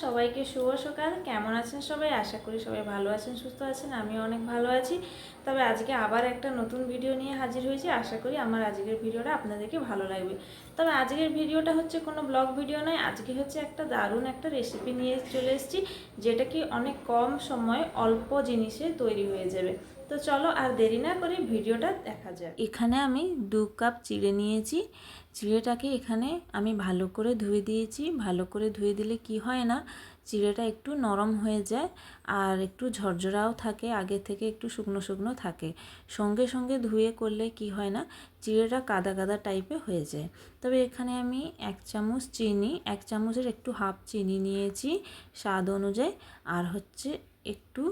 সবাইকে শুভ সকাল। কেমন আছেন সবাই? আশা করি সবাই ভালো আছেন, সুস্থ আছেন। আমিও অনেক ভালো আছি। তবে আজকে আবার একটা নতুন ভিডিও নিয়ে হাজির হয়েছি। আশা করি আমার আজকের ভিডিওটা আপনাদেরকে ভালো লাগবে। তবে আজকের ভিডিওটা হচ্ছে কোনো ব্লগ ভিডিও নয়, আজকে হচ্ছে একটা দারুণ একটা রেসিপি নিয়ে চলে এসেছি, যেটা কি অনেক কম সময়ে অল্প জিনিসে তৈরি হয়ে যাবে। তো চলো আর দেরি না করে ভিডিওটা দেখা যায়। এখানে আমি 2 কাপ চিড়ে নিয়েছি। চিড়েটাকে এখানে আমি ভালো করে ধুয়ে দিয়েছি। ভালো করে ধুয়ে দিলে কি হয় না, চিড়েটা একটু নরম হয়ে যায় আর একটু ঝরঝরাও থাকে, আগে থেকে একটু শুকনো শুকনো থাকে। সঙ্গে সঙ্গে ধুয়ে করলে কি হয় না, চিড়েটা কাদা কাদা টাইপের হয়ে যায়। তবে এখানে আমি 1 চামচ চিনি, 1 চামচের একটু হাফ চিনি নিয়েছি স্বাদ অনুযায়ী, আর হচ্ছে একটু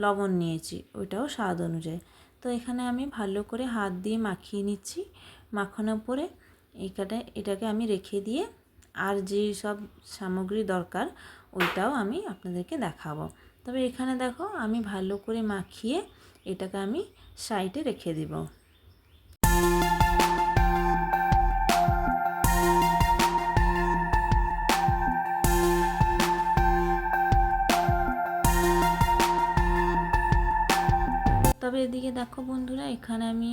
লবণ নিয়েছি, ওইটাও স্বাদ অনুযায়ী। তো এখানে আমি ভালো করে হাত দিয়ে মাখিয়ে নিচ্ছি। মাখানোর পরে এটাকে আমি রেখে দিয়ে আর যে সব সামগ্রী দরকার ওইটাও আমি আপনাদেরকে দেখাবো। তবে এখানে দেখো আমি ভালো করে মাখিয়ে এটাকে আমি সাইডে রেখে দিব। তবে এদিকে দেখো বন্ধুরা, এখানে আমি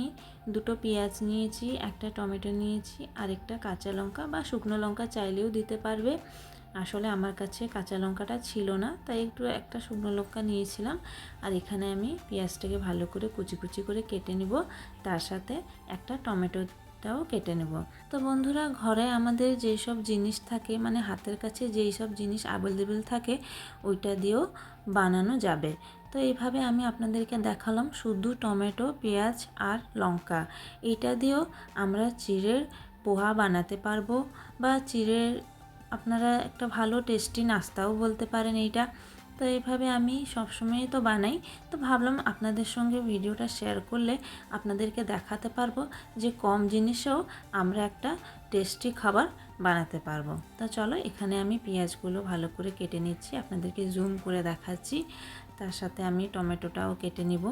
2টো পেঁয়াজ নিয়েছি, একটা টমেটো নিয়েছি, আর একটা কাঁচা লঙ্কা বা শুকনো লঙ্কা চাইলেও দিতে পারবে। আসলে আমার কাছে কাঁচা লঙ্কাটা ছিল না, তাই একটা শুকনো লঙ্কা নিয়েছিলাম। আর এখানে আমি পেঁয়াজটাকে ভালো করে কুচি কুচি করে কেটে নিব, তার সাথে একটা টমেটোটাও কেটে নেব। তো বন্ধুরা, ঘরে আমাদের যেই সব জিনিস থাকে, মানে হাতের কাছে যেই সব জিনিস অ্যাভেলেবেল থাকে ওইটা দিয়েও বানানো যাবে। তো এইভাবে আমি আপনাদেরকে দেখালাম শুধু টমেটো, পেঁয়াজ আর লঙ্কা। এইটা দিয়েও আমরা চিড়ের পোহা বানাতে পারবো, বা চিড়ের আপনারা একটা ভালো টেস্টি নাস্তাও বলতে পারেন এইটা। তো এইভাবে আমি সবসময় তো বানাই, তো ভাবলাম আপনাদের সঙ্গে ভিডিওটা শেয়ার করলে আপনাদেরকে দেখাতে পারবো যে কম জিনিসেও আমরা একটা টেস্টি খাবার বানাতে পারবো। তো চলো, এখানে আমি পেঁয়াজগুলো ভালো করে কেটে নিচ্ছি, আপনাদেরকে জুম করে দেখাচ্ছি। তার সাথে আমি টমেটোটাও কেটে নিব।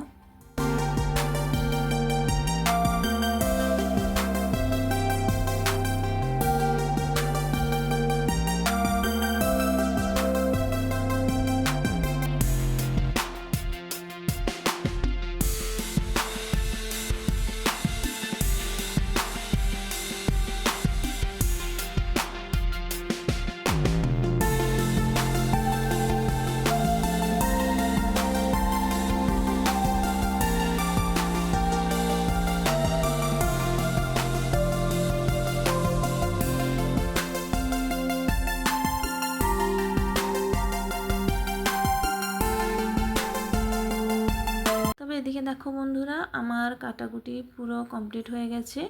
তবে এদিকে দেখো বন্ধুরা, আমার কাটাকুটি পুরো কমপ্লিট হয়ে গেছে।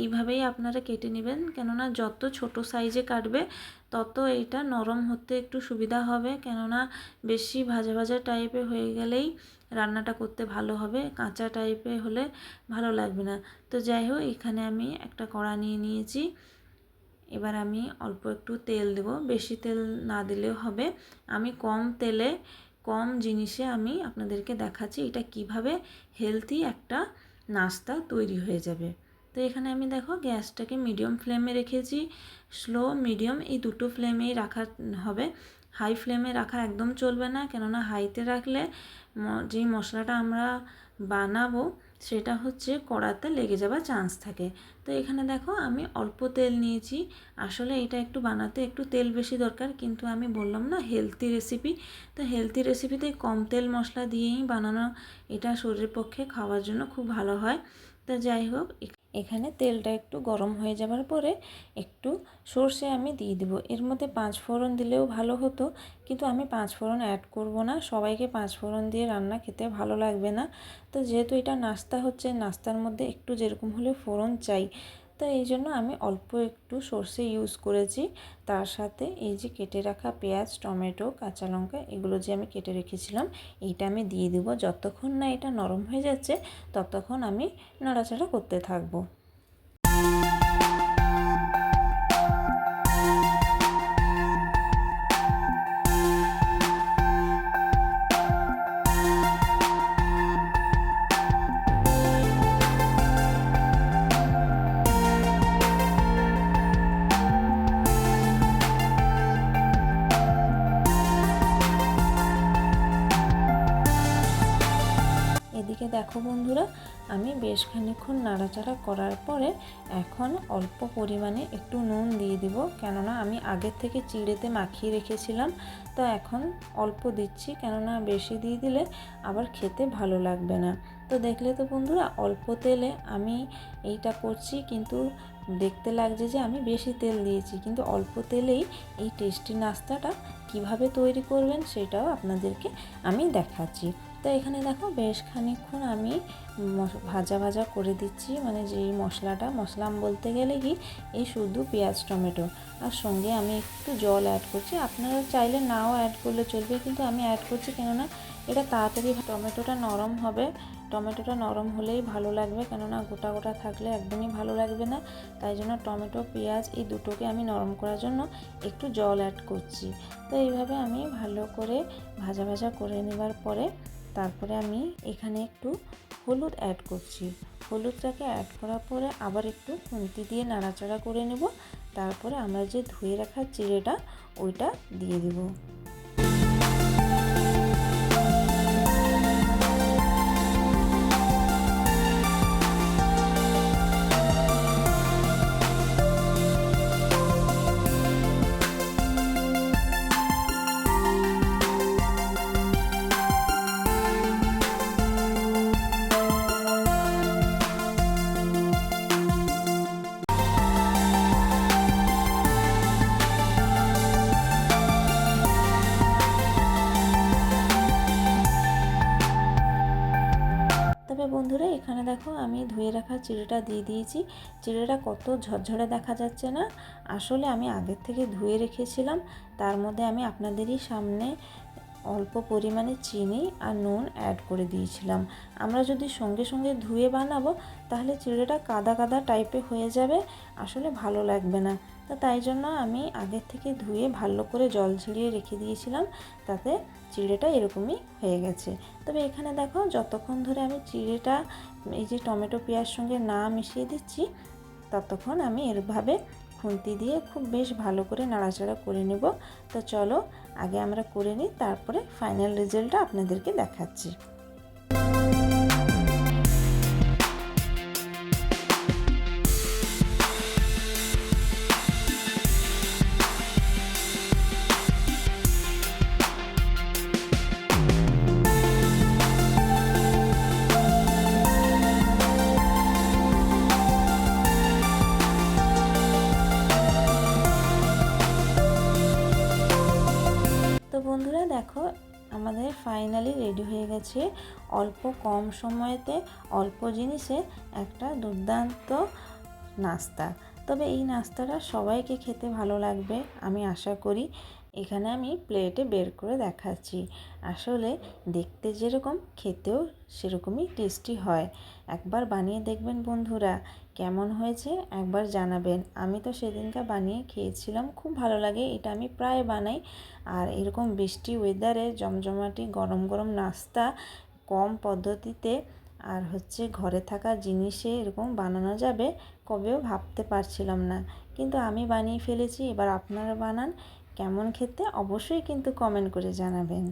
এইভাবেই আপনারা কেটে নেবেন, কেননা যত ছোট সাইজে কাটবে তত এইটা নরম হতে একটু সুবিধা হবে। কেননা বেশি ভাজা ভাজা টাইপের হয়ে গেলেই রান্নাটা করতে ভালো হবে, কাঁচা টাইপের হলে ভালো লাগবে না। তো যাই হোক, এখানে আমি একটা কড়া নিয়ে নিয়েছি। এবার আমি অল্প একটু তেল দেব, বেশি তেল না দিলেও হবে। আমি কম তেলে কম জিনিসে আমি আপনাদেরকে দেখাচ্ছি এটা কিভাবে হেলদি একটা নাস্তা তৈরি হয়ে যাবে। তো এখানে আমি দেখো গ্যাসটাকে মিডিয়াম ফ্লেমে রেখেছি। স্লো মিডিয়াম এই দুটো ফ্লেমেই রাখা হবে, হাই ফ্লেমে রাখা একদম চলবে না। কেননা হাইতে রাখলে যেই মশলাটা আমরা বানাবো সেটা হচ্ছে কড়াতে লেগে যাওয়ার চান্স থাকে। তো এখানে দেখো আমি অল্প তেল নিয়েছি। আসলে এটা একটু বানাতে একটু তেল বেশি দরকার, কিন্তু আমি বললাম না হেলদি রেসিপি, তো হেলদি রেসিপিতে কম তেল মশলা দিয়েই বানানো এটা শরীরের পক্ষে খাওয়ার জন্য খুব ভালো হয়। তো যাই হোক, এখানে তেলটা একটু গরম হয়ে যাওয়ার পরে একটু সর্ষে আমি দিয়ে দেবো। এর মধ্যে 5 ফোড়ন দিলেও ভালো হতো, কিন্তু আমি 5 ফোড়ন অ্যাড করব না। সবাইকে 5 ফোড়ন দিয়ে রান্না খেতে ভালো লাগবে না। তো যেহেতু এটা নাস্তা হচ্ছে, নাস্তার মধ্যে একটু যেরকম হলে ফোড়ন চাই, তো এই জন্য আমি অল্প একটু সর্ষে ইউজ করেছি। তার সাথে এই যে কেটে রাখা পেঁয়াজ, টমেটো, কাঁচা লঙ্কা এগুলো যে আমি কেটে রেখেছিলাম এইটা আমি দিয়ে দেবো। যতক্ষণ না এটা নরম হয়ে যাচ্ছে ততক্ষণ আমি নাড়াচাড়া করতে থাকবো। দেখো বন্ধুরা, আমি বেশ খানিকক্ষণ নাড়াচাড়া করার পরে এখন অল্প পরিমাণে একটু নুন দিয়ে দিব, কেননা আমি আগের থেকে চিড়েতে মাখিয়ে রেখেছিলাম। তো এখন অল্প দিচ্ছি, কেননা বেশি দিয়ে দিলে আবার খেতে ভালো লাগবে না। তো দেখলে তো বন্ধুরা, অল্প তেলে আমি এইটা করছি, কিন্তু দেখতে লাগছে যে আমি বেশি তেল দিয়েছি, কিন্তু অল্প তেলেই এই টেস্টি নাস্তাটা কিভাবে তৈরি করবেন সেটাও আপনাদেরকে আমি দেখাচ্ছি। তো এখানে দেখো বেশ খানিকক্ষণ আমি ভাজা ভাজা করে দিচ্ছি, মানে যেই মশলা বলতে গেলে কি এই শুধু পেঁয়াজ টমেটো, আর সঙ্গে আমি একটু জল অ্যাড করছি। আপনারা চাইলে নাও অ্যাড করলে চলবে, কিন্তু আমি অ্যাড করছি কেননা এটা তাড়াতাড়ি টমেটোটা নরম হবে। টমেটোটা নরম হলেই ভালো লাগবে, কেননা গোটা গোটা থাকলে একদমই ভালো লাগবে না। তাই জন্য টমেটো পেঁয়াজ এই দুটোকে আমি নরম করার জন্য একটু জল অ্যাড করছি। তো এইভাবে আমি ভালো করে ভাজা ভাজা করে নেবার পরে তারপরে আমি এখানে একটু হলুদ অ্যাড করছি। হলুদটাকে অ্যাড করার পরে আবার একটু খুন্তি দিয়ে নাড়াচাড়া করে নেব। তারপরে আমরা যে ধুয়ে রাখা চিড়েটা ওইটা দিয়ে দেব। তবে বন্ধুরা, এখানে দেখো আমি ধুয়ে রাখা চিড়েটা দিয়ে দিয়েছি। চিড়েটা কত ঝরঝরে দেখা যাচ্ছে না? আসলে আমি আগের থেকে ধুয়ে রেখেছিলাম, তার মধ্যে আমি আপনাদেরই সামনে অল্প পরিমাণে চিনি আর নুন অ্যাড করে দিয়েছিলাম। আমরা যদি সঙ্গে সঙ্গে ধুয়ে বানাবো তাহলে চিড়েটা কাদা কাদা টাইপের হয়ে যাবে, আসলে ভালো লাগবে না। তো তাই জন্য আমি আগের থেকে ধুয়ে ভালো করে জল ঝরিয়ে রেখে দিয়েছিলাম, তাতে চিড়েটা এরকমই হয়ে গেছে। তবে এখানে দেখো যতক্ষণ ধরে আমি চিড়েটা এই যে টমেটো পেঁয়াজ সঙ্গে না মিশিয়ে দিচ্ছি, ততক্ষণ আমি এরভাবে খুন্তি দিয়ে খুব বেশ ভালো করে নাড়াচাড়া করে নেব। তো চলো আগে আমরা করে নিই, তারপরে ফাইনাল রেজাল্টটা আপনাদেরকে দেখাচ্ছি। তো বন্ধুরা দেখো, আমাদের ফাইনালি রেডি হয়ে গেছে অল্প কম সময়তে অল্প জিনিসে একটা দুর্দান্ত নাস্তা। তবে এই নাস্তাটা সবাইকে খেতে ভালো লাগবে আমি আশা করি। এখানে আমি প্লেটে বের করে দেখাচ্ছি। আসলে দেখতে যেরকম, খেতেও সেরকমই টেস্টি হয়। একবার বানিয়ে দেখবেন বন্ধুরা, কেমন হয়েছে একবার জানাবেন। আমি তো সেদিনটা বানিয়ে খেয়েছিলাম, খুব ভালো লাগে। এটা আমি প্রায় বানাই। আর এরকম বৃষ্টি ওয়েদারে জমজমাটি গরম গরম নাস্তা কম পদ্ধতিতে আর ঘরে থাকা জিনিসে এরকম বানানো যাবে কবেও ভাবতে পারছিলাম না, কিন্তু আমি বানিয়ে ফেলেছি। এবার আপনারা বানান, কেমন খেতে অবশ্যই কিন্তু কমেন্ট করে জানাবেন।